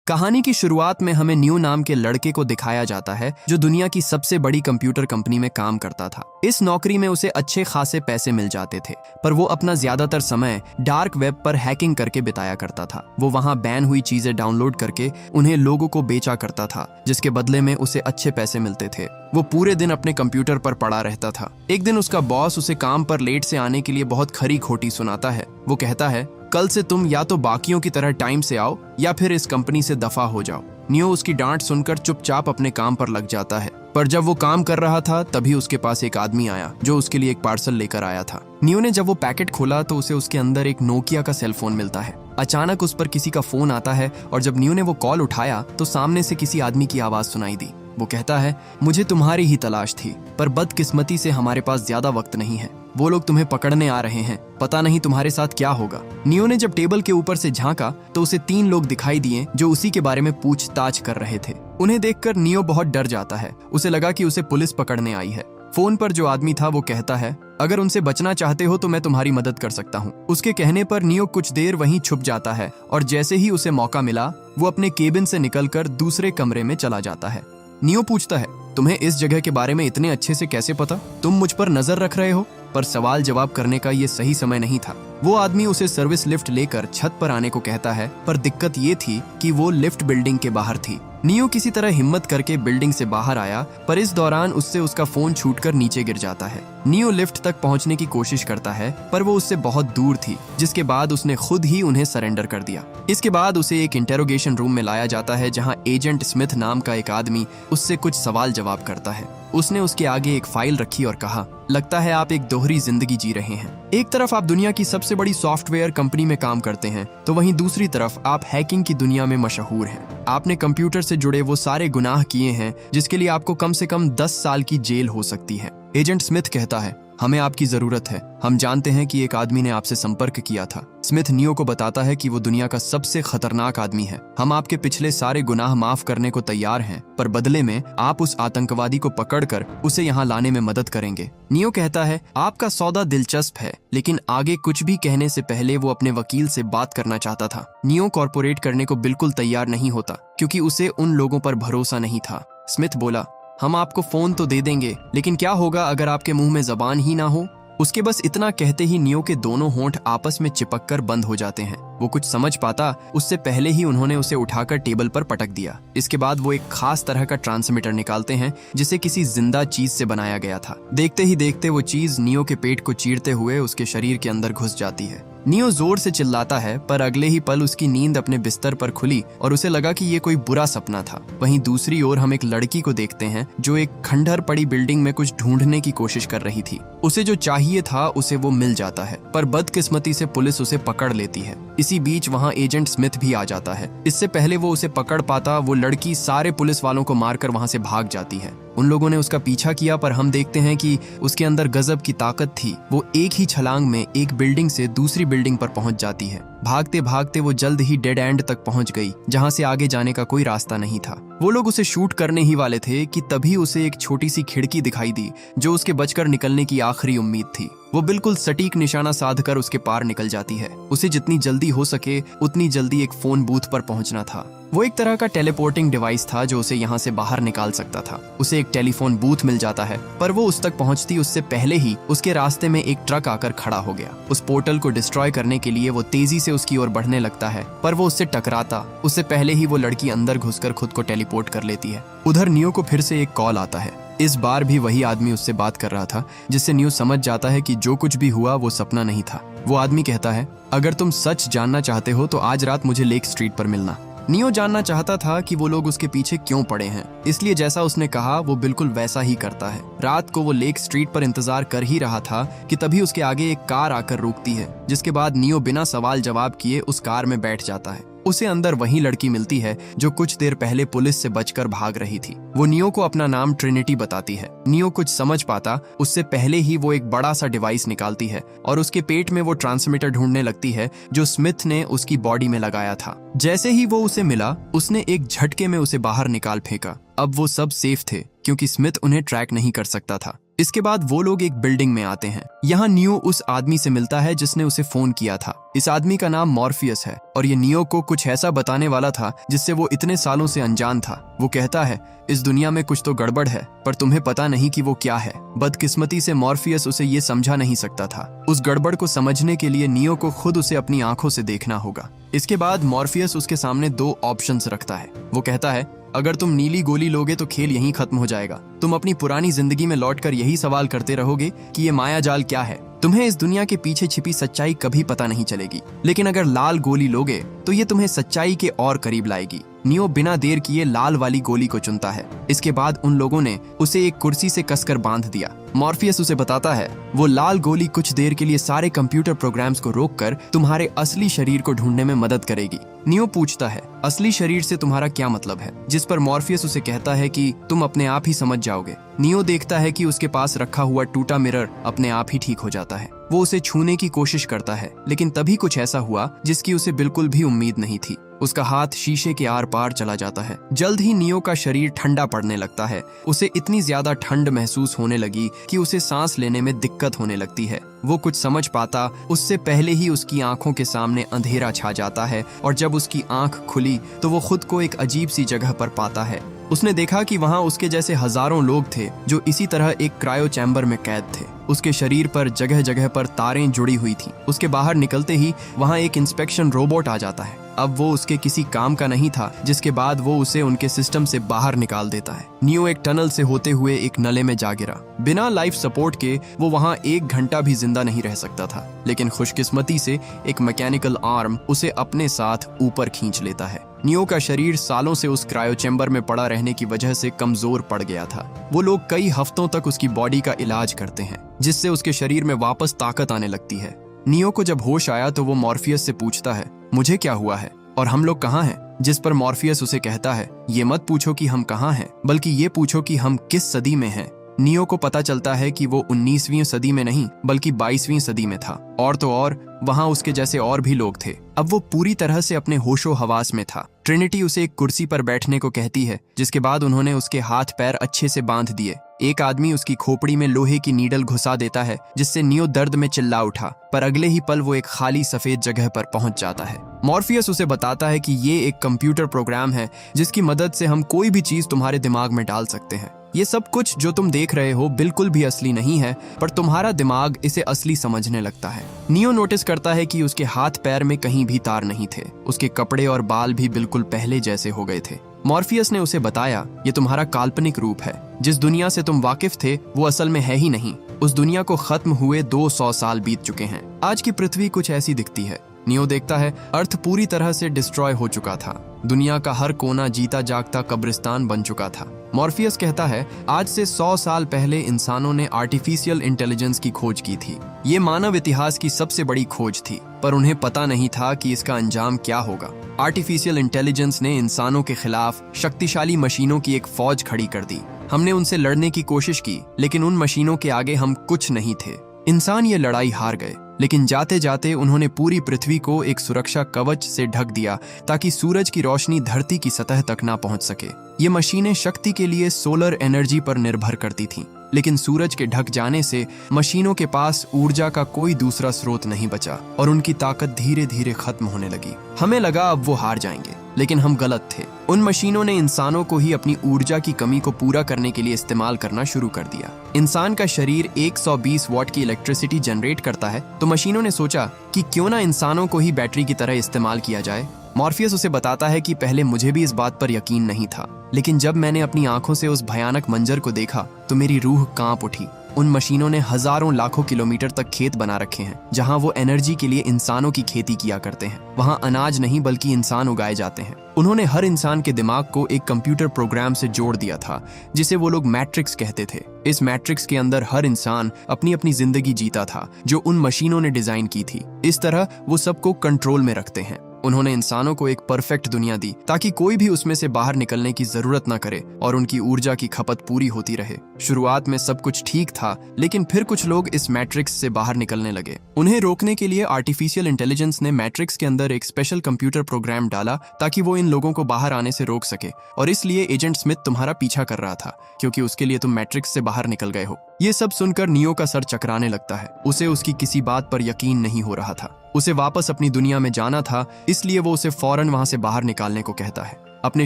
कहानी की शुरुआत में हमें नियो नाम के लड़के को दिखाया जाता है जो दुनिया की सबसे बड़ी कंप्यूटर कंपनी में काम करता था। इस नौकरी में उसे अच्छे खासे पैसे मिल जाते थे, पर वो अपना ज्यादातर समय डार्क वेब पर हैकिंग करके बिताया करता था। वो वहाँ बैन हुई चीजें डाउनलोड करके उन्हें लोगों को बेचा करता था, जिसके बदले में उसे अच्छे पैसे मिलते थे। वो पूरे दिन अपने कंप्यूटर पर पड़ा रहता था। एक दिन उसका बॉस उसे काम पर लेट से आने के लिए बहुत खरी खोटी सुनाता है। वो कहता है, कल से तुम या तो बाकियों की तरह टाइम से आओ या फिर इस कंपनी से दफा हो जाओ। नियो उसकी डांट सुनकर चुपचाप अपने काम पर लग जाता है, पर जब वो काम कर रहा था तभी उसके पास एक आदमी आया जो उसके लिए एक पार्सल लेकर आया था। नियो ने जब वो पैकेट खोला तो उसे उसके अंदर एक नोकिया का सेलफोन मिलता है। अचानक उस पर किसी का फोन आता है और जब नियो ने वो कॉल उठाया तो सामने से किसी आदमी की आवाज सुनाई दी। वो कहता है, मुझे तुम्हारी ही तलाश थी, पर बदकिस्मती से हमारे पास ज्यादा वक्त नहीं है। वो लोग तुम्हें पकड़ने आ रहे हैं, पता नहीं तुम्हारे साथ क्या होगा। नियो ने जब टेबल के ऊपर से झांका तो उसे 3 लोग दिखाई दिए जो उसी के बारे में पूछताछ कर रहे थे। उन्हें देखकर नियो बहुत डर जाता है। उसे लगा कि उसे पुलिस पकड़ने आई है। फोन पर जो आदमी था वो कहता है, अगर उनसे बचना चाहते हो तो मैं तुम्हारी मदद कर सकता हूँ। उसके कहने पर नियो कुछ देर वहीं छुप जाता है और जैसे ही उसे मौका मिला वो अपने केबिन से निकलकर दूसरे कमरे में चला जाता है। नियो पूछता है, तुम्हें इस जगह के बारे में इतने अच्छे से कैसे पता? तुम मुझ पर नजर रख रहे हो? पर सवाल जवाब करने का ये सही समय नहीं था। वो आदमी उसे सर्विस लिफ्ट लेकर छत पर आने को कहता है, पर दिक्कत ये थी कि वो लिफ्ट बिल्डिंग के बाहर थी। नियो किसी तरह हिम्मत करके बिल्डिंग से बाहर आया, पर इस दौरान उससे उसका फोन छूटकर नीचे गिर जाता है। नियो लिफ्ट तक पहुंचने की कोशिश करता है, पर वो उससे बहुत दूर थी, जिसके बाद उसने खुद ही उन्हें सरेंडर कर दिया। इसके बाद उसे एक इंटेरोगेशन रूम में लाया जाता है जहां एजेंट स्मिथ नाम का एक आदमी उससे कुछ सवाल जवाब करता है। उसने उसके आगे एक फाइल रखी और कहा, लगता है आप एक दोहरी जिंदगी जी रहे हैं। एक तरफ आप दुनिया की सबसे बड़ी सॉफ्टवेयर कंपनी में काम करते हैं, तो वहीं दूसरी तरफ आप हैकिंग की दुनिया में मशहूर हैं। आपने कंप्यूटर से जुड़े वो सारे गुनाह किए हैं जिसके लिए आपको कम से कम 10 साल की जेल हो सकती है। एजेंट स्मिथ कहता है, हमें आपकी जरूरत है। हम जानते हैं कि एक आदमी ने आपसे संपर्क किया था। स्मिथ नियो को बताता है कि वो दुनिया का सबसे खतरनाक आदमी है। हम आपके पिछले सारे गुनाह माफ करने को तैयार हैं, पर बदले में आप उस आतंकवादी को पकड़कर उसे यहाँ लाने में मदद करेंगे। नियो कहता है, आपका सौदा दिलचस्प है, लेकिन आगे कुछ भी कहने से पहले वो अपने वकील से बात करना चाहता था। नियो कॉर्पोरेट करने को बिल्कुल तैयार नहीं होता क्योंकि उसे उन लोगों पर भरोसा नहीं था। स्मिथ बोला, हम आपको फोन तो दे देंगे, लेकिन क्या होगा अगर आपके मुंह में जबान ही ना हो? उसके बस इतना कहते ही नियो के दोनों होंठ आपस में चिपककर बंद हो जाते हैं। वो कुछ समझ पाता उससे पहले ही उन्होंने उसे उठाकर टेबल पर पटक दिया। इसके बाद वो एक खास तरह का ट्रांसमीटर निकालते हैं जिसे किसी जिंदा चीज से बनाया गया था। देखते ही देखते वो चीज नियो के पेट को चीरते हुए उसके शरीर के अंदर घुस जाती है। नियो जोर से चिल्लाता है, पर अगले ही पल उसकी नींद अपने बिस्तर पर खुली और उसे लगा कि ये कोई बुरा सपना था। वहीं दूसरी ओर हम एक लड़की को देखते हैं जो एक खंडहर पड़ी बिल्डिंग में कुछ ढूंढने की कोशिश कर रही थी। उसे जो चाहिए था उसे वो मिल जाता है, पर बदकिस्मती से पुलिस उसे पकड़ लेती है। इसी बीच वहाँ एजेंट स्मिथ भी आ जाता है। इससे पहले वो उसे पकड़ पाता, वो लड़की सारे पुलिस वालों को मारकर वहाँ से भाग जाती है। उन लोगों ने उसका पीछा किया, पर हम देखते हैं कि उसके अंदर गजब की ताकत थी। वो एक ही छलांग में एक बिल्डिंग से दूसरी बिल्डिंग पर पहुंच जाती है। भागते भागते वो जल्द ही डेड एंड तक पहुंच गई, जहां से आगे जाने का कोई रास्ता नहीं था। वो लोग उसे शूट करने ही वाले थे कि तभी उसे एक छोटी सी खिड़की दिखाई दी जो उसके बचकर निकलने की आखिरी उम्मीद थी। वो बिल्कुल सटीक निशाना साधकर उसके पार निकल जाती है। उसे जितनी जल्दी हो सके उतनी जल्दी एक फोन बूथ पर पहुंचना था। वो एक तरह का टेलीपोर्टिंग डिवाइस था जो उसे यहाँ से बाहर निकाल सकता था। उसे एक टेलीफोन बूथ मिल जाता है, पर वो उस तक पहुंचती उससे पहले ही उसके रास्ते में एक ट्रक आकर खड़ा हो गया। उस पोर्टल को डिस्ट्रॉय करने के लिए वो तेजी से उसकी ओर बढ़ने लगता है, पर वो उससे टकराता उससे पहले ही वो लड़की अंदर घुसकर खुद को टेलीपोर्ट कर लेती है। उधर नियो को फिर से एक कॉल आता है। इस बार भी वही आदमी उससे बात कर रहा था, जिससे नियो समझ जाता है कि जो कुछ भी हुआ वो सपना नहीं था। वो आदमी कहता है, अगर तुम सच जानना चाहते हो तो आज रात मुझे लेक स्ट्रीट पर मिलना। नियो जानना चाहता था कि वो लोग उसके पीछे क्यों पड़े हैं, इसलिए जैसा उसने कहा वो बिल्कुल वैसा ही करता है। रात को वो लेक स्ट्रीट पर इंतजार कर ही रहा था कि तभी उसके आगे एक कार आकर रुकती है, जिसके बाद नियो बिना सवाल जवाब किए उस कार में बैठ जाता है। उसे अंदर वही लड़की मिलती है जो कुछ देर पहले पुलिस से बचकर भाग रही थी। वो नियो को अपना नाम ट्रिनिटी बताती है। नियो कुछ समझ पाता उससे पहले ही वो एक बड़ा सा डिवाइस निकालती है और उसके पेट में वो ट्रांसमीटर ढूंढने लगती है जो स्मिथ ने उसकी बॉडी में लगाया था। जैसे ही वो उसे मिला उसने एक झटके में उसे बाहर निकाल फेंका। अब वो सब सेफ थे क्योंकि स्मिथ उन्हें ट्रैक नहीं कर सकता था। इसके बाद वो लोग एक बिल्डिंग में आते हैं। यहाँ नियो उस आदमी से मिलता है जिसने उसे फोन किया था। इस आदमी का नाम मॉर्फियस है और ये नियो को कुछ ऐसा बताने वाला था जिससे वो इतने सालों से अनजान था। वो कहता है, इस दुनिया में कुछ तो गड़बड़ है, पर तुम्हें पता नहीं कि वो क्या है। बदकिस्मती से मॉर्फियस उसे ये समझा नहीं सकता था। उस गड़बड़ को समझने के लिए नियो को खुद उसे अपनी आंखों से देखना होगा। इसके बाद मॉर्फियस उसके सामने 2 ऑप्शंस रखता है। वो कहता है, अगर तुम नीली गोली लोगे तो खेल यहीं खत्म हो जाएगा। तुम अपनी पुरानी जिंदगी में लौटकर यही सवाल करते रहोगे कि ये मायाजाल क्या है। तुम्हें इस दुनिया के पीछे छिपी सच्चाई कभी पता नहीं चलेगी। लेकिन अगर लाल गोली लोगे तो ये तुम्हें सच्चाई के और करीब लाएगी। नियो बिना देर किए लाल वाली गोली को चुनता है। इसके बाद उन लोगों ने उसे एक कुर्सी से कसकर बांध दिया। मॉर्फियस उसे बताता है, वो लाल गोली कुछ देर के लिए सारे कंप्यूटर प्रोग्राम्स को रोककर तुम्हारे असली शरीर को ढूंढने में मदद करेगी। नियो पूछता है, असली शरीर से तुम्हारा क्या मतलब है? जिस पर मॉर्फियस उसे कहता है कि तुम अपने आप ही समझ जाओगे। नियो देखता है कि उसके पास रखा हुआ टूटा मिरर अपने आप ही ठीक हो जाता है। वो उसे छूने की कोशिश करता है, लेकिन तभी कुछ ऐसा हुआ जिसकी उसे बिल्कुल भी उम्मीद नहीं थी। उसका हाथ शीशे के आर पार चला जाता है। जल्द ही नियो का शरीर ठंडा पड़ने लगता है। उसे इतनी ज्यादा ठंड महसूस होने लगी कि उसे सांस लेने में दिक्कत होने लगती है। वो कुछ समझ पाता उससे पहले ही उसकी आंखों के सामने अंधेरा छा जाता है और जब उसकी आंख खुली तो वो खुद को एक अजीब सी जगह पर पाता है। उसने देखा कि वहां उसके जैसे हजारों लोग थे जो इसी तरह एक क्रायो चैम्बर में कैद थे। उसके शरीर पर जगह जगह पर तारें जुड़ी हुई थीं। उसके बाहर निकलते ही वहां एक इंस्पेक्शन रोबोट आ जाता है। अब वो उसके किसी काम का नहीं था, जिसके बाद वो उसे उनके सिस्टम से बाहर निकाल देता है। नियो एक टनल से होते हुए एक नले में जा गिरा। बिना लाइफ सपोर्ट के वो वहां 1 घंटा भी जिंदा नहीं रह सकता था, लेकिन खुशकिस्मती से एक मैकेनिकल आर्म उसे अपने साथ ऊपर खींच लेता है। नियो का शरीर सालों से उस क्रायो चैम्बर में पड़ा रहने की वजह से कमजोर पड़ गया था। वो लोग कई हफ्तों तक उसकी बॉडी का इलाज करते हैं, जिससे उसके शरीर में वापस ताकत आने लगती है। नियो को जब होश आया तो वो मॉर्फियस से पूछता है, मुझे क्या हुआ है और हम लोग कहाँ हैं? जिस पर मॉर्फियस उसे कहता है, ये मत पूछो कि हम कहाँ हैं, बल्कि ये पूछो कि हम किस सदी में हैं। नियो को पता चलता है कि वो 19वीं सदी में नहीं बल्कि 22वीं सदी में था। और तो और वहां उसके जैसे और भी लोग थे। अब वो पूरी तरह से अपने होशो हवास में था। ट्रिनिटी उसे एक कुर्सी पर बैठने को कहती है, जिसके बाद उन्होंने उसके हाथ पैर अच्छे से बांध दिए। एक आदमी उसकी खोपड़ी में लोहे की नीडल घुसा देता है, जिससे नियो दर्द में चिल्ला उठा, पर अगले ही पल वो एक खाली सफेद जगह पर पहुंच जाता है। मॉर्फियस उसे बताता है कि ये एक कंप्यूटर प्रोग्राम है जिसकी मदद से हम कोई भी चीज तुम्हारे दिमाग में डाल सकते हैं। ये सब कुछ जो तुम देख रहे हो बिल्कुल भी असली नहीं है, पर तुम्हारा दिमाग इसे असली समझने लगता है। नियो नोटिस करता है कि उसके हाथ पैर में कहीं भी तार नहीं थे। उसके कपड़े और बाल भी बिल्कुल पहले जैसे हो गए थे। मॉर्फियस ने उसे बताया, ये तुम्हारा काल्पनिक रूप है। जिस दुनिया से तुम वाकिफ थे वो असल में है ही नहीं। उस दुनिया को खत्म हुए 200 साल बीत चुके हैं। आज की पृथ्वी कुछ ऐसी दिखती है। नियो देखता है अर्थ पूरी तरह से डिस्ट्रॉय हो चुका था। दुनिया का हर कोना जीता जागता कब्रिस्तान बन चुका था। मॉर्फियस कहता है, आज से 100 साल पहले इंसानों ने आर्टिफिशियल इंटेलिजेंस की खोज की थी। ये मानव इतिहास की सबसे बड़ी खोज थी, पर उन्हें पता नहीं था कि इसका अंजाम क्या होगा। आर्टिफिशियल इंटेलिजेंस ने इंसानों के खिलाफ शक्तिशाली मशीनों की एक फौज खड़ी कर दी। हमने उनसे लड़ने की कोशिश की, लेकिन उन मशीनों के आगे हम कुछ नहीं थे। इंसान ये लड़ाई हार गए, लेकिन जाते जाते उन्होंने पूरी पृथ्वी को एक सुरक्षा कवच से ढक दिया ताकि सूरज की रोशनी धरती की सतह तक ना पहुंच सके। ये मशीनें शक्ति के लिए सोलर एनर्जी पर निर्भर करती थीं, लेकिन सूरज के ढक जाने से मशीनों के पास ऊर्जा का कोई दूसरा स्रोत नहीं बचा और उनकी ताकत धीरे धीरे खत्म होने लगी। हमें लगा अब वो हार जाएंगे, लेकिन हम गलत थे। उन मशीनों ने इंसानों को ही अपनी ऊर्जा की कमी को पूरा करने के लिए इस्तेमाल करना शुरू कर दिया। इंसान का शरीर 120 वॉट की इलेक्ट्रिसिटी जनरेट करता है, तो मशीनों ने सोचा कि क्यों ना इंसानों को ही बैटरी की तरह इस्तेमाल किया जाए। मॉर्फियस उसे बताता है कि पहले मुझे भी इस बात पर यकीन नहीं था, लेकिन जब मैंने अपनी आंखों से उस भयानक मंजर को देखा तो मेरी रूह कांप उठी। उन मशीनों ने हजारों लाखों किलोमीटर तक खेत बना रखे हैं, जहां वो एनर्जी के लिए इंसानों की खेती किया करते हैं। वहां अनाज नहीं बल्कि इंसान उगाए जाते हैं। उन्होंने हर इंसान के दिमाग को एक कंप्यूटर प्रोग्राम से जोड़ दिया था, जिसे वो लोग मैट्रिक्स कहते थे। इस मैट्रिक्स के अंदर हर इंसान अपनी अपनी जिंदगी जीता था, जो उन मशीनों ने डिजाइन की थी। इस तरह वो सबको कंट्रोल में रखते हैं। उन्होंने इंसानों को एक परफेक्ट दुनिया दी ताकि कोई भी उसमें से बाहर निकलने की जरूरत न करे और उनकी ऊर्जा की खपत पूरी होती रहे। शुरुआत में सब कुछ ठीक था, लेकिन फिर कुछ लोग इस मैट्रिक्स से बाहर निकलने लगे। उन्हें रोकने के लिए आर्टिफिशियल इंटेलिजेंस ने मैट्रिक्स के अंदर एक स्पेशल कंप्यूटर प्रोग्राम डाला ताकि वो इन लोगों को बाहर आने से रोक सके, और इसलिए एजेंट स्मिथ तुम्हारा पीछा कर रहा था क्योंकि उसके लिए तुम मैट्रिक्स से बाहर निकल गए हो। ये सब सुनकर नियो का सर चकराने लगता है। उसे उसकी किसी बात पर यकीन नहीं हो रहा था। उसे वापस अपनी दुनिया में जाना था, इसलिए वो उसे फौरन वहां से बाहर निकालने को कहता है। अपने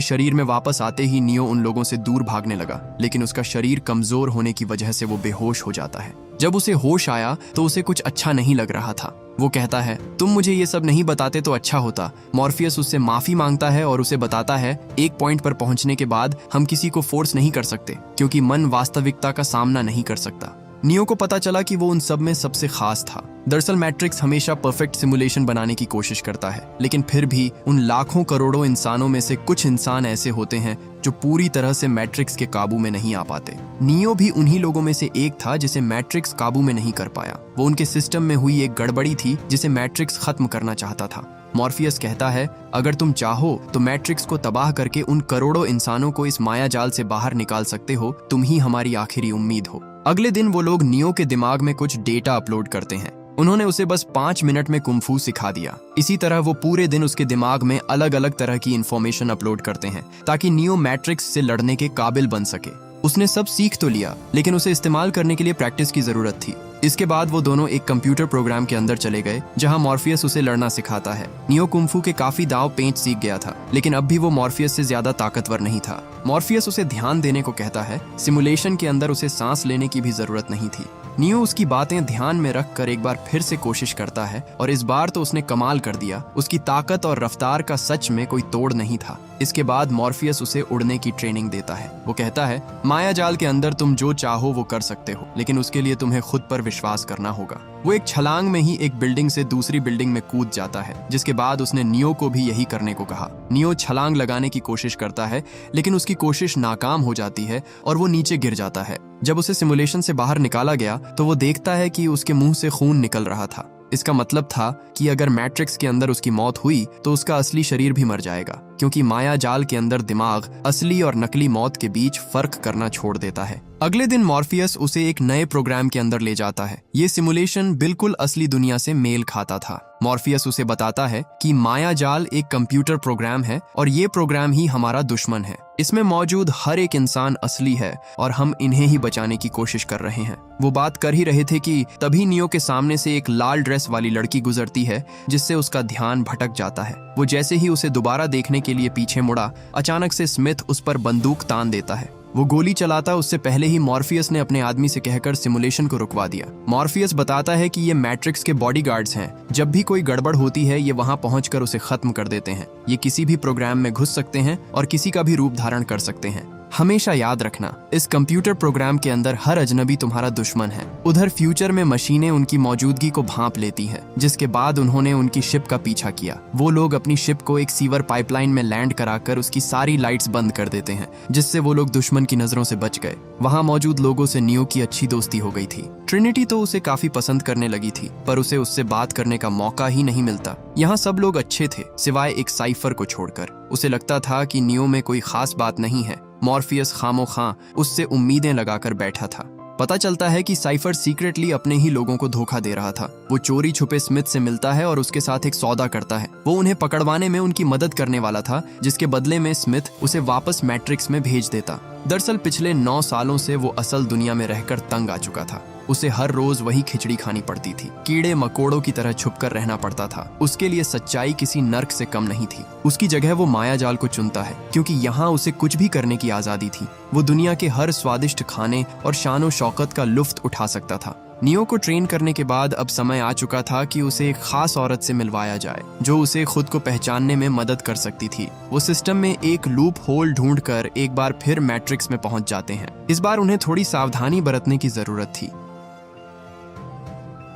शरीर में वापस आते ही नियो उन लोगों से दूर भागने लगा, लेकिन उसका शरीर कमजोर होने की वजह से वो बेहोश हो जाता है। जब उसे होश आया तो उसे कुछ अच्छा नहीं लग रहा था। वो कहता है, तुम मुझे ये सब नहीं बताते तो अच्छा होता। मॉर्फियस उससे माफी मांगता है और उसे बताता है, एक पॉइंट पर पहुंचने के बाद हम किसी को फोर्स नहीं कर सकते क्योंकि मन वास्तविकता का सामना नहीं कर सकता। नियो को पता चला कि वो उन सब में सबसे खास था। दरअसल मैट्रिक्स हमेशा परफेक्ट सिमुलेशन बनाने की कोशिश करता है, लेकिन फिर भी उन लाखों करोड़ों इंसानों में से कुछ इंसान ऐसे होते हैं जो पूरी तरह से मैट्रिक्स के काबू में नहीं आ पाते। नियो भी उन्हीं लोगों में से एक था जिसे मैट्रिक्स काबू में नहीं कर पाया। वो उनके सिस्टम में हुई एक गड़बड़ी थी जिसे मैट्रिक्स खत्म करना चाहता था। मॉर्फियस कहता है, अगर तुम चाहो तो मैट्रिक्स को तबाह करके उन करोड़ों इंसानों को इस माया जाल से बाहर निकाल सकते हो। तुम ही हमारी आखिरी उम्मीद हो। अगले दिन वो लोग नियो के दिमाग में कुछ डेटा अपलोड करते हैं। उन्होंने उसे बस 5 मिनट में कुंफू सिखा दिया। इसी तरह वो पूरे दिन उसके दिमाग में अलग अलग तरह की इंफॉर्मेशन अपलोड करते हैं ताकि नियो मैट्रिक्स से लड़ने के काबिल बन सके। उसने सब सीख तो लिया, लेकिन उसे इस्तेमाल करने के लिए प्रैक्टिस की जरूरत थी। इसके बाद वो दोनों एक कंप्यूटर प्रोग्राम के अंदर चले गए जहां मॉर्फियस उसे लड़ना सिखाता है। नियो कुंफू के काफी दाव पेंच सीख गया था, लेकिन अब भी वो मॉर्फियस से ज्यादा ताकतवर नहीं था। मॉर्फियस उसे ध्यान देने को कहता है। सिमुलेशन के अंदर उसे सांस लेने की भी जरूरत नहीं थी। नियो उसकी बातें ध्यान में रखकर एक बार फिर से कोशिश करता है और इस बार तो उसने कमाल कर दिया। उसकी ताकत और रफ्तार का सच में कोई तोड़ नहीं था। इसके बाद मॉर्फियस उसे उड़ने की ट्रेनिंग देता है। वो कहता है, माया जाल के अंदर तुम जो चाहो वो कर सकते हो, लेकिन उसके लिए तुम्हें खुद पर विश्वास करना होगा। वो एक छलांग में ही एक बिल्डिंग से दूसरी बिल्डिंग में कूद जाता है, जिसके बाद उसने नियो को भी यही करने को कहा। नियो छलांग लगाने की कोशिश करता है, लेकिन उसकी कोशिश नाकाम हो जाती है और वो नीचे गिर जाता है। जब उसे सिमुलेशन से बाहर निकाला गया तो वो देखता है कि उसके मुंह से खून निकल रहा था। इसका मतलब था कि अगर मैट्रिक्स के अंदर उसकी मौत हुई तो उसका असली शरीर भी मर जाएगा, क्योंकि माया जाल के अंदर दिमाग असली और नकली मौत के बीच फर्क करना छोड़ देता है। अगले दिन मॉर्फियस उसे एक नए प्रोग्राम के अंदर ले जाता है। ये सिमुलेशन बिल्कुल असली दुनिया से मेल खाता था। मॉर्फियस उसे बताता है कि माया जाल एक कंप्यूटर प्रोग्राम है और ये प्रोग्राम ही हमारा दुश्मन है। इसमें मौजूद हर एक इंसान असली है और हम इन्हें ही बचाने की कोशिश कर रहे हैं। वो बात कर ही रहे थे कि तभी नियो के सामने से एक लाल ड्रेस वाली लड़की गुजरती है, जिससे उसका ध्यान भटक जाता है। वो जैसे ही उसे दोबारा देखने के लिए पीछे मुड़ा, अचानक से स्मिथ उस पर बंदूक तान देता है। वो गोली चलाता उससे पहले ही मॉर्फियस ने अपने आदमी से कहकर सिमुलेशन को रुकवा दिया। मॉर्फियस बताता है कि ये मैट्रिक्स के बॉडीगार्ड्स हैं। जब भी कोई गड़बड़ होती है ये वहां पहुंचकर उसे खत्म कर देते हैं। ये किसी भी प्रोग्राम में घुस सकते हैं और किसी का भी रूप धारण कर सकते हैं। हमेशा याद रखना, इस कंप्यूटर प्रोग्राम के अंदर हर अजनबी तुम्हारा दुश्मन है। उधर फ्यूचर में मशीनें उनकी मौजूदगी को भांप लेती हैं, जिसके बाद उन्होंने उनकी शिप का पीछा किया। वो लोग अपनी शिप को एक सीवर पाइपलाइन में लैंड कराकर उसकी सारी लाइट्स बंद कर देते हैं, जिससे वो लोग दुश्मन की नजरों से बच गए। वहाँ मौजूद लोगों से नियो की अच्छी दोस्ती हो गई थी। ट्रिनिटी तो उसे काफी पसंद करने लगी थी, पर उसे उससे बात करने का मौका ही नहीं मिलता। यहाँ सब लोग अच्छे थे सिवाय एक साइफर को छोड़कर। उसे लगता था कि नियो में कोई खास बात नहीं है। मॉर्फियस खामोखां उससे उम्मीदें लगाकर बैठा था। पता चलता है कि साइफर सीक्रेटली अपने ही लोगों को धोखा दे रहा था। वो चोरी छुपे स्मिथ से मिलता है और उसके साथ एक सौदा करता है। वो उन्हें पकड़वाने में उनकी मदद करने वाला था, जिसके बदले में स्मिथ उसे वापस मैट्रिक्स में भेज देता। दरअसल पिछले 9 सालों से वो असल दुनिया में रहकर तंग आ चुका था। उसे हर रोज वही खिचड़ी खानी पड़ती थी। कीड़े मकोड़ों की तरह छुपकर रहना पड़ता था। उसके लिए सच्चाई किसी नर्क से कम नहीं थी। उसकी जगह वो माया जाल को चुनता है, क्योंकि यहाँ उसे कुछ भी करने की आजादी थी। वो दुनिया के हर स्वादिष्ट खाने और शानो शौकत का लुफ्त उठा सकता था। नियो को ट्रेन करने के बाद अब समय आ चुका था कि उसे एक खास औरत से मिलवाया जाए, जो उसे खुद को पहचानने में मदद कर सकती थी। वो सिस्टम में एक लूप होल ढूंढकर एक बार फिर मैट्रिक्स में पहुंच जाते हैं। इस बार उन्हें थोड़ी सावधानी बरतने की जरूरत थी,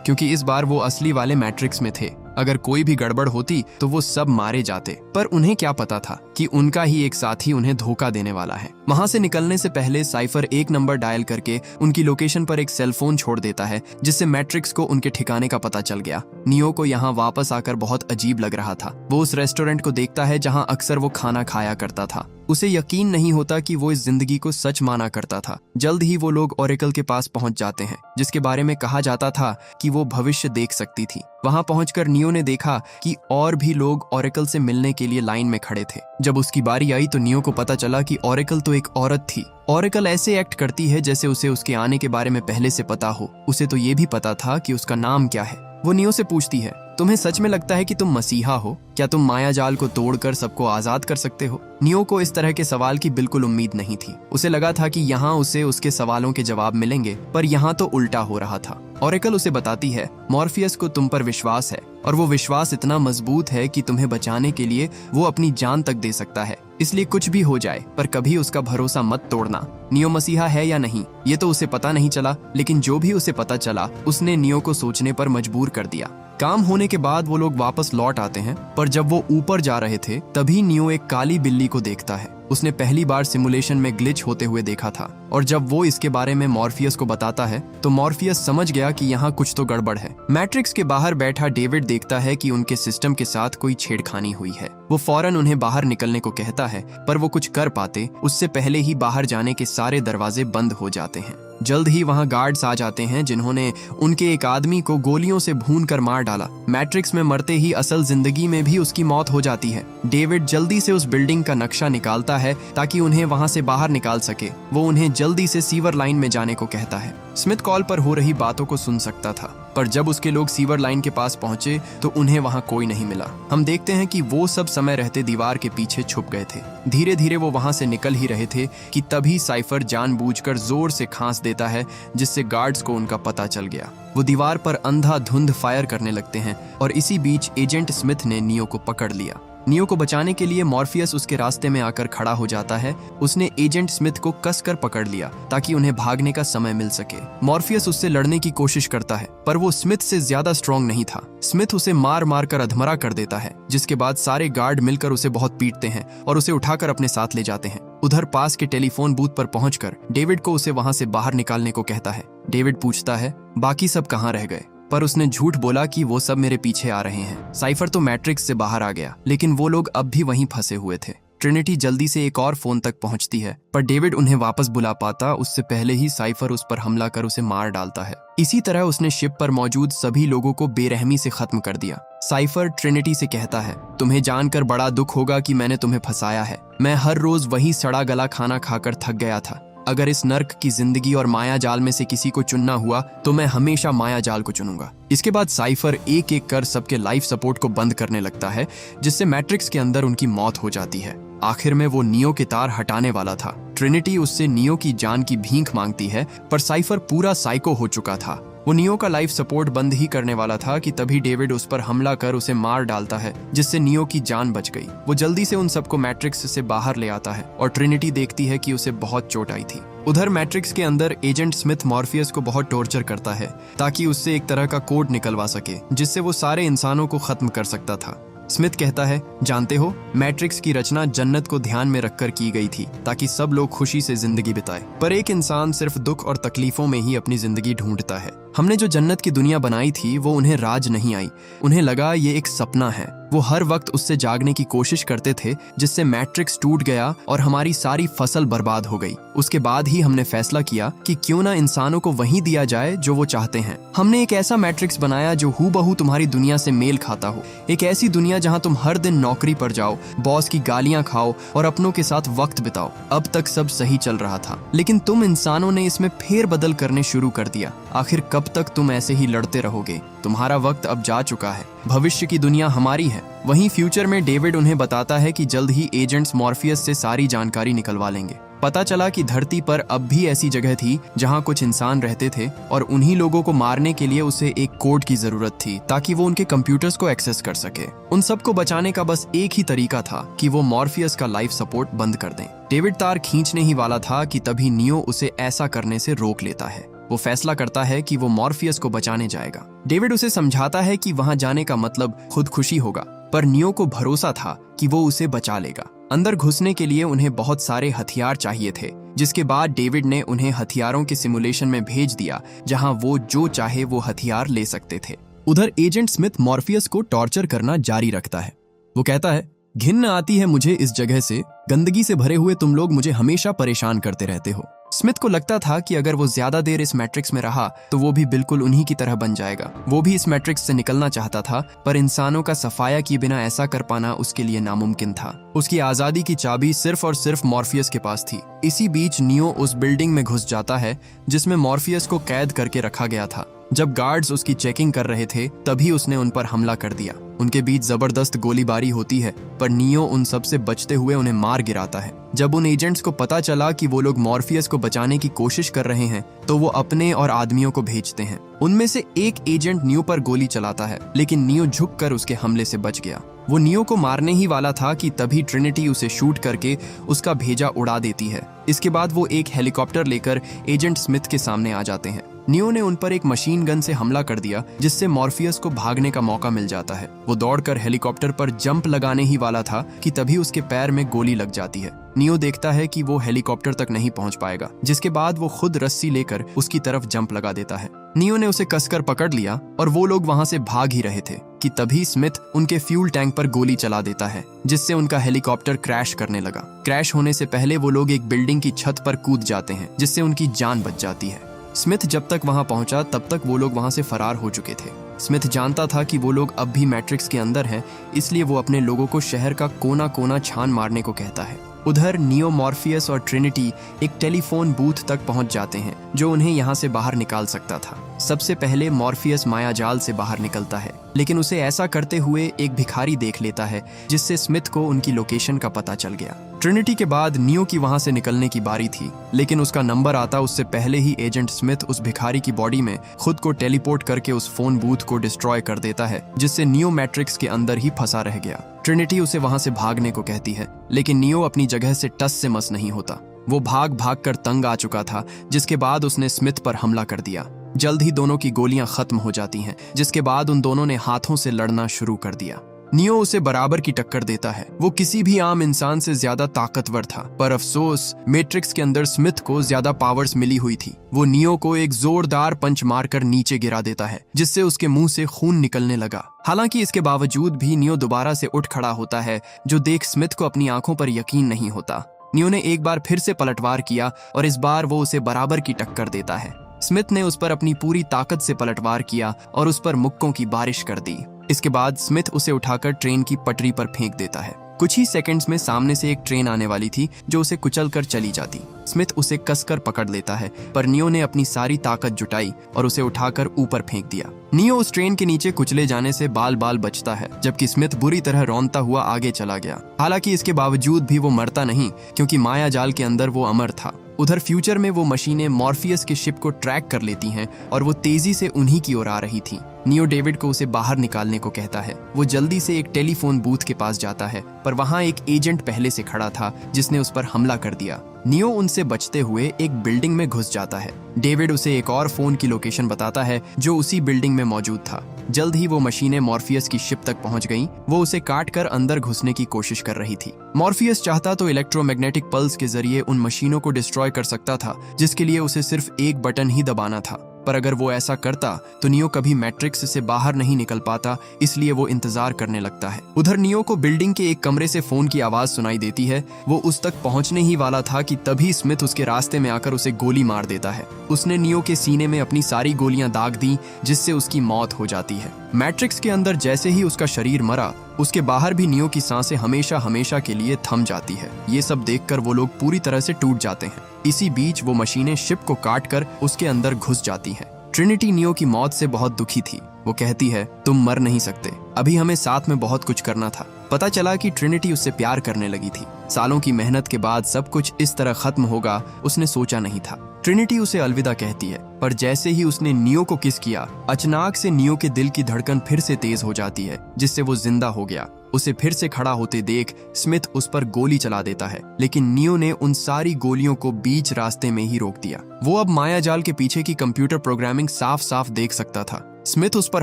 क्योंकि इस बार वो असली वाले मैट्रिक्स में थे। अगर कोई भी गड़बड़ होती तो वो सब मारे जाते, पर उन्हें क्या पता था कि उनका ही एक साथी उन्हें धोखा देने वाला है। वहां से निकलने से पहले साइफर एक नंबर डायल करके उनकी लोकेशन पर एक सेलफोन छोड़ देता है, जिससे मैट्रिक्स को उनके ठिकाने का पता चल गया। नियो को यहाँ वापस आकर बहुत अजीब लग रहा था। वो उस रेस्टोरेंट को देखता है जहाँ अक्सर वो खाना खाया करता था। उसे यकीन नहीं होता कि वो इस जिंदगी को सच माना करता था। जल्द ही वो लोग ओरेकल के पास पहुंच जाते हैं, जिसके बारे में कहा जाता था कि वो भविष्य देख सकती थी। वहां पहुंचकर नियो ने देखा कि और भी लोग ओरेकल से मिलने के लिए लाइन में खड़े थे। जब उसकी बारी आई तो नियो को पता चला कि ओरेकल तो एक औरत थी। ओरेकल ऐसे एक्ट करती है जैसे उसे उसके आने के बारे में पहले से पता हो। उसे तो ये भी पता था कि उसका नाम क्या है। वो नियो से पूछती है, तुम्हें सच में लगता है कि तुम मसीहा हो? क्या तुम माया जाल को तोड़कर सबको आजाद कर सकते हो? नियो को इस तरह के सवाल की बिल्कुल उम्मीद नहीं थी। उसे लगा था कि यहाँ उसे उसके सवालों के जवाब मिलेंगे, पर यहाँ तो उल्टा हो रहा था। ओरेकल उसे बताती है, मॉर्फियस को तुम पर विश्वास है और वो विश्वास इतना मजबूत है कि तुम्हें बचाने के लिए वो अपनी जान तक दे सकता है। इसलिए कुछ भी हो जाए पर कभी उसका भरोसा मत तोड़ना। नियो मसीहा है या नहीं ये तो उसे पता नहीं चला, लेकिन जो भी उसे पता चला उसने नियो को सोचने पर मजबूर कर दिया। काम होने के बाद वो लोग वापस लौट आते हैं, पर जब वो ऊपर जा रहे थे तभी नियो एक काली बिल्ली को देखता है। उसने पहली बार सिमुलेशन में ग्लिच होते हुए देखा था, और जब वो इसके बारे में मॉर्फियस को बताता है तो मॉर्फियस समझ गया कि यहाँ कुछ तो गड़बड़ है। मैट्रिक्स के बाहर बैठा डेविड देखता है कि उनके सिस्टम के साथ कोई छेड़खानी हुई है। वो फौरन उन्हें बाहर निकलने को कहता है, पर वो कुछ कर पाते उससे पहले ही बाहर जाने के सारे दरवाजे बंद हो जाते हैं। जल्द ही वहां गार्ड्स आ जाते हैं, जिन्होंने उनके एक आदमी को गोलियों से भून कर मार डाला। मैट्रिक्स में मरते ही असल जिंदगी में भी उसकी मौत हो जाती है। डेविड जल्दी से उस बिल्डिंग का नक्शा निकालता है ताकि उन्हें वहां से बाहर निकाल सके। वो उन्हें जल्दी से सीवर लाइन में जाने को कहता है। स्मिथ कॉल पर हो रही बातों को सुन सकता था, पर जब उसके लोग सीवर लाइन के पास पहुंचे तो उन्हें वहां कोई नहीं मिला। हम देखते हैं कि वो सब समय रहते दीवार के पीछे छुप गए थे। धीरे धीरे वो वहां से निकल ही रहे थे कि तभी साइफर जानबूझकर जोर से खांस देता है, जिससे गार्ड्स को उनका पता चल गया। वो दीवार पर अंधाधुंध फायर करने लगते हैं और इसी बीच एजेंट स्मिथ ने नियो को पकड़ लिया। नियो को बचाने के लिए मॉर्फियस उसके रास्ते में आकर खड़ा हो जाता है। उसने एजेंट स्मिथ को कसकर पकड़ लिया ताकि उन्हें भागने का समय मिल सके। मॉर्फियस उससे लड़ने की कोशिश करता है, पर वो स्मिथ से ज्यादा स्ट्रॉन्ग नहीं था। स्मिथ उसे मार मार कर अधमरा कर देता है, जिसके बाद सारे गार्ड मिलकर उसे बहुत पीटते हैं और उसे उठाकर अपने साथ ले जाते हैं। उधर पास के टेलीफोन बूथ पर पहुंचकर डेविड को उसे वहां से बाहर निकालने को कहता है। डेविड पूछता है, बाकी सब कहाँ रह गए? पर उसने झूठ बोला कि वो सब मेरे पीछे आ रहे हैं। साइफर तो मैट्रिक्स से बाहर आ गया, लेकिन वो लोग अब भी वहीं फंसे हुए थे। ट्रिनिटी जल्दी से एक और फोन तक पहुंचती है, पर डेविड उन्हें वापस बुला पाता उससे पहले ही साइफर उस पर हमला कर उसे मार डालता है। इसी तरह उसने शिप पर मौजूद सभी लोगों को बेरहमी से खत्म कर दिया। साइफर ट्रिनिटी से कहता है, तुम्हें जानकर बड़ा दुख होगा कि मैंने तुम्हें फंसाया है। मैं हर रोज वही सड़ा गला खाना खाकर थक गया था। अगर इस नर्क की जिंदगी और माया जाल में से किसी को चुनना हुआ तो मैं हमेशा माया जाल को चुनूंगा। इसके बाद साइफर एक एक कर सबके लाइफ सपोर्ट को बंद करने लगता है, जिससे मैट्रिक्स के अंदर उनकी मौत हो जाती है। आखिर में वो नियो के तार हटाने वाला था। ट्रिनिटी उससे नियो की जान की भीख मांगती है, पर साइफर पूरा साइको हो चुका था। वो नियो का लाइफ सपोर्ट बंद ही करने वाला था कि तभी डेविड उस पर हमला कर उसे मार डालता है, जिससे नियो की जान बच गई। वो जल्दी से उन सबको मैट्रिक्स से बाहर ले आता है और ट्रिनिटी देखती है कि उसे बहुत चोट आई थी। उधर मैट्रिक्स के अंदर एजेंट स्मिथ मॉर्फियस को बहुत टॉर्चर करता है ताकि उससे एक तरह का कोड निकलवा सके, जिससे वो सारे इंसानों को खत्म कर सकता था। स्मिथ कहता है, जानते हो, मैट्रिक्स की रचना जन्नत को ध्यान में रखकर की गई थी ताकि सब लोग खुशी से जिंदगी बिताए, पर एक इंसान सिर्फ दुख और तकलीफों में ही अपनी जिंदगी ढूंढता है। हमने जो जन्नत की दुनिया बनाई थी वो उन्हें राज नहीं आई। उन्हें लगा ये एक सपना है। वो हर वक्त उससे जागने की कोशिश करते थे, जिससे मैट्रिक्स टूट गया और हमारी सारी फसल बर्बाद हो गई। उसके बाद ही हमने फैसला किया कि क्यों ना इंसानों को वही दिया जाए जो वो चाहते हैं। हमने एक ऐसा मैट्रिक्स बनाया जो हूबहू तुम्हारी दुनिया से मेल खाता हो। एक ऐसी दुनिया जहां तुम हर दिन नौकरी पर जाओ, बॉस की गालियां खाओ और अपनों के साथ वक्त बिताओ। अब तक सब सही चल रहा था, लेकिन तुम इंसानों ने इसमें फेर बदल करने शुरू कर दिया। आखिर कब तक तुम ऐसे ही लड़ते रहोगे? तुम्हारा वक्त अब जा चुका है। भविष्य की दुनिया हमारी है। वहीं फ्यूचर में डेविड उन्हें बताता है कि जल्द ही एजेंट्स मॉर्फियस से सारी जानकारी निकलवा लेंगे। पता चला कि धरती पर अब भी ऐसी जगह थी जहां कुछ इंसान रहते थे और उन्हीं लोगों को मारने के लिए उसे एक कोड की जरूरत थी ताकि वो उनके कंप्यूटर्स को एक्सेस कर सके। उन सबको बचाने का बस एक ही तरीका था कि वो मॉर्फियस का लाइफ सपोर्ट बंद कर दें। डेविड तार खींचने ही वाला था कि तभी नियो उसे ऐसा करने से रोक लेता है। वो फैसला करता है कि वो मॉर्फियस को बचाने जाएगा। डेविड उसे समझाता है कि वहां जाने का मतलब खुदकुशी होगा, पर नियो को भरोसा था कि वो उसे बचा लेगा। अंदर घुसने के लिए उन्हें बहुत सारे हथियार चाहिए थे, जिसके बाद डेविड ने उन्हें हथियारों के सिमुलेशन में भेज दिया जहां वो जो चाहे वो हथियार ले सकते थे। उधर एजेंट स्मिथ मॉर्फियस को टॉर्चर करना जारी रखता है। वो कहता है, घिन आती है मुझे इस जगह से, गंदगी से भरे हुए तुम लोग मुझे हमेशा परेशान करते रहते हो। स्मिथ को लगता था कि अगर वो ज्यादा देर इस मैट्रिक्स में रहा तो वो भी बिल्कुल उन्हीं की तरह बन जाएगा। वो भी इस मैट्रिक्स से निकलना चाहता था, पर इंसानों का सफाया किए बिना ऐसा कर पाना उसके लिए नामुमकिन था। उसकी आजादी की चाबी सिर्फ और सिर्फ मॉर्फियस के पास थी। इसी बीच नियो उस बिल्डिंग में घुस जाता है जिसमें मॉर्फियस को कैद करके रखा गया था। जब गार्ड्स उसकी चेकिंग कर रहे थे तभी उसने उन पर हमला कर दिया। उनके बीच जबरदस्त गोलीबारी होती है, पर नियो उन सब से बचते हुए उन्हें मार गिराता है। जब उन एजेंट्स को पता चला कि वो लोग मॉर्फियस को बचाने की कोशिश कर रहे हैं तो वो अपने और आदमियों को भेजते हैं। उनमें से एक एजेंट नियो पर गोली चलाता है, लेकिन नियो झुककर उसके हमले से बच गया। वो नियो को मारने ही वाला था कि तभी ट्रिनिटी उसे शूट करके उसका भेजा उड़ा देती है। इसके बाद वो एक हेलीकॉप्टर लेकर एजेंट स्मिथ के सामने आ जाते हैं। नियो ने उन पर एक मशीन गन से हमला कर दिया, जिससे मॉर्फियस को भागने का मौका मिल जाता है। वो दौड़कर हेलीकॉप्टर पर जंप लगाने ही वाला था कि तभी उसके पैर में गोली लग जाती है। नियो देखता है कि वो हेलीकॉप्टर तक नहीं पहुंच पाएगा, जिसके बाद वो खुद रस्सी लेकर उसकी तरफ जंप लगा देता है। नियो ने उसे कसकर पकड़ लिया और वो लोग वहां से भाग ही रहे थे कि तभी स्मिथ उनके फ्यूल टैंक पर गोली चला देता है, जिससे उनका हेलीकॉप्टर क्रैश करने लगा। क्रैश होने से पहले वो लोग एक बिल्डिंग की छत पर कूद जाते हैं, जिससे उनकी जान बच जाती है। स्मिथ जब तक वहां पहुंचा तब तक वो लोग वहां से फरार हो चुके थे। स्मिथ जानता था कि वो लोग अब भी मैट्रिक्स के अंदर हैं, इसलिए वो अपने लोगों को शहर का कोना कोना छान मारने को कहता है। उधर नियो, मॉर्फियस और ट्रिनिटी एक टेलीफोन बूथ तक पहुंच जाते हैं जो उन्हें यहाँ से बाहर निकाल सकता था। सबसे पहले मॉर्फियस मायाजाल से बाहर निकलता है, लेकिन उसे ऐसा करते हुए एक भिखारी देख लेता है, जिससे स्मिथ को उनकी लोकेशन का पता चल गया। ट्रिनिटी के बाद नियो की वहां से निकलने की बारी थी, लेकिन उसका नंबर आता उससे पहले ही एजेंट स्मिथ उस भिखारी की बॉडी में खुद को टेलीपोर्ट करके उस फोन बूथ को डिस्ट्रॉय कर देता है, जिससे नियो मैट्रिक्स के अंदर ही फंसा रह गया। ट्रिनिटी उसे वहां से भागने को कहती है, लेकिन नियो अपनी जगह से टस से मस नहीं होता। वो भाग भाग कर तंग आ चुका था, जिसके बाद उसने स्मिथ पर हमला कर दिया। जल्द ही दोनों की गोलियां खत्म हो जाती हैं, जिसके बाद उन दोनों ने हाथों से लड़ना शुरू कर दिया। नियो उसे बराबर की टक्कर देता है। वो किसी भी आम इंसान से ज्यादा ताकतवर था, पर अफसोस मैट्रिक्स के अंदर स्मिथ को ज्यादा पावर्स मिली हुई थी। वो नियो को एक जोरदार पंच मारकर नीचे गिरा देता है, जिससे उसके मुंह से खून निकलने लगा। हालांकि इसके बावजूद भी नियो दोबारा से उठ खड़ा होता है, जो देख स्मिथ को अपनी आंखों पर यकीन नहीं होता। नियो ने एक बार फिर से पलटवार किया और इस बार वो उसे बराबर की टक्कर देता है। स्मिथ ने उस पर अपनी पूरी ताकत से पलटवार किया और उस पर मुक्कों की बारिश कर दी। इसके बाद स्मिथ उसे उठाकर ट्रेन की पटरी पर फेंक देता है। कुछ ही सेकंड्स में सामने से एक ट्रेन आने वाली थी जो उसे कुचलकर चली जाती। स्मिथ उसे कसकर पकड़ लेता है, पर नियो ने अपनी सारी ताकत जुटाई और उसे उठाकर ऊपर फेंक दिया। नियो उस ट्रेन के नीचे कुचले जाने से बाल बाल बचता है, जबकि स्मिथ बुरी तरह रौंदता हुआ आगे चला गया। हालांकि इसके बावजूद भी वो मरता नहीं, क्योंकि माया जाल के अंदर वो अमर था। उधर फ्यूचर में वो मशीनें मॉर्फियस के शिप को ट्रैक कर लेती हैं और वो तेजी से उन्हीं की ओर आ रही थी। नियो डेविड को उसे बाहर निकालने को कहता है। वो जल्दी से एक टेलीफोन बूथ के पास जाता है, पर वहां एक एजेंट पहले से खड़ा था जिसने उस पर हमला कर दिया। नियो उनसे बचते हुए एक बिल्डिंग में घुस जाता है। डेविड उसे एक और फोन की लोकेशन बताता है जो उसी बिल्डिंग में मौजूद था। जल्द ही वो मशीनें मॉर्फियस की शिप तक पहुंच गईं। वो उसे काट कर अंदर घुसने की कोशिश कर रही थी। मॉर्फियस चाहता तो इलेक्ट्रोमैग्नेटिक पल्स के जरिए उन मशीनों को डिस्ट्रॉय कर सकता था, जिसके लिए उसे सिर्फ एक बटन ही दबाना था। पर अगर वो ऐसा करता तो नियो कभी मैट्रिक्स से बाहर नहीं निकल पाता, इसलिए वो इंतजार करने लगता है। उधर नियो को बिल्डिंग के एक कमरे से फोन की आवाज सुनाई देती है। वो उस तक पहुंचने ही वाला था कि तभी स्मिथ उसके रास्ते में आकर उसे गोली मार देता है। उसने नियो के सीने में अपनी सारी गोलियां दाग दी, जिससे उसकी मौत हो जाती है। मैट्रिक्स के अंदर जैसे ही उसका शरीर मरा, उसके बाहर भी नियो की सांसें हमेशा हमेशा के लिए थम जाती है। ये सब देखकर वो लोग पूरी तरह से टूट जाते हैं। इसी बीच वो मशीनें शिप को काट कर उसके अंदर घुस जाती हैं। ट्रिनिटी नियो की मौत से बहुत दुखी थी। वो कहती है, तुम मर नहीं सकते, अभी हमें साथ में बहुत कुछ करना था। पता चला कि ट्रिनिटी उससे प्यार करने लगी थी। सालों की मेहनत के बाद सब कुछ इस तरह खत्म होगा उसने सोचा नहीं था। ट्रिनिटी उसे अलविदा कहती है, पर जैसे ही उसने नियो को किस किया, अचानक से नियो के दिल की धड़कन फिर से तेज हो जाती है, जिससे वो जिंदा हो गया। उसे फिर से खड़ा होते देख स्मिथ उस पर गोली चला देता है, लेकिन नियो ने उन सारी गोलियों को बीच रास्ते में ही रोक दिया। वो अब मायाजाल के पीछे की कंप्यूटर प्रोग्रामिंग साफ साफ देख सकता था। स्मिथ उस पर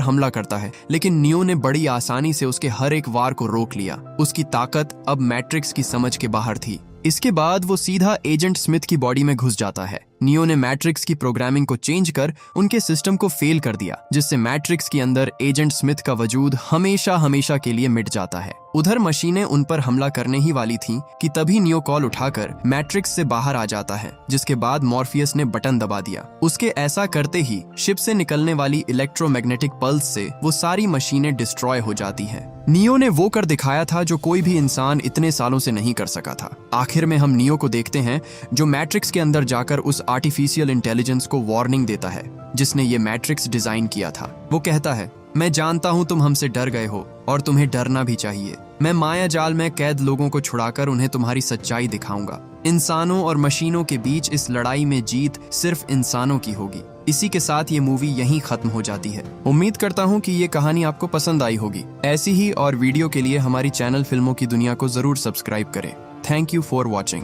हमला करता है, लेकिन नियो ने बड़ी आसानी से उसके हर एक वार को रोक लिया। उसकी ताकत अब मैट्रिक्स की समझ के बाहर थी। इसके बाद वो सीधा एजेंट स्मिथ की बॉडी में घुस जाता है। नियो ने मैट्रिक्स की प्रोग्रामिंग को चेंज कर उनके सिस्टम को फेल कर दिया, जिससे मैट्रिक्स के अंदर एजेंट स्मिथ का वजूद हमेशा हमेशा के लिए मिट जाता है। उधर मशीनें उन पर हमला करने ही वाली थीं कि तभी नियो कॉल उठाकर मैट्रिक्स से बाहर आ जाता है, जिसके बाद मॉर्फियस ने बटन दबा दिया। उसके ऐसा करते ही शिप से निकलने वाली इलेक्ट्रोमैग्नेटिक पल्स से वो सारी मशीनें डिस्ट्रॉय हो जाती हैं। नियो ने वो कर दिखाया था जो कोई भी इंसान इतने सालों से नहीं कर सका था। आखिर में हम नियो को देखते हैं जो मैट्रिक्स के अंदर जाकर उस आर्टिफिशियल इंटेलिजेंस को वार्निंग देता है जिसने ये मैट्रिक्स डिजाइन किया था। वो कहता है, मैं जानता हूं तुम हमसे डर गए हो और तुम्हें डरना भी चाहिए। मैं माया जाल में कैद लोगों को छुड़ाकर उन्हें तुम्हारी सच्चाई दिखाऊंगा। इंसानों और मशीनों के बीच इस लड़ाई में जीत सिर्फ इंसानों की होगी। इसी के साथ ये मूवी यहीं खत्म हो जाती है। उम्मीद करता हूँ कि ये कहानी आपको पसंद आई होगी। ऐसी ही और वीडियो के लिए हमारी चैनल फिल्मों की दुनिया को जरूर सब्सक्राइब करें। Thank you for watching.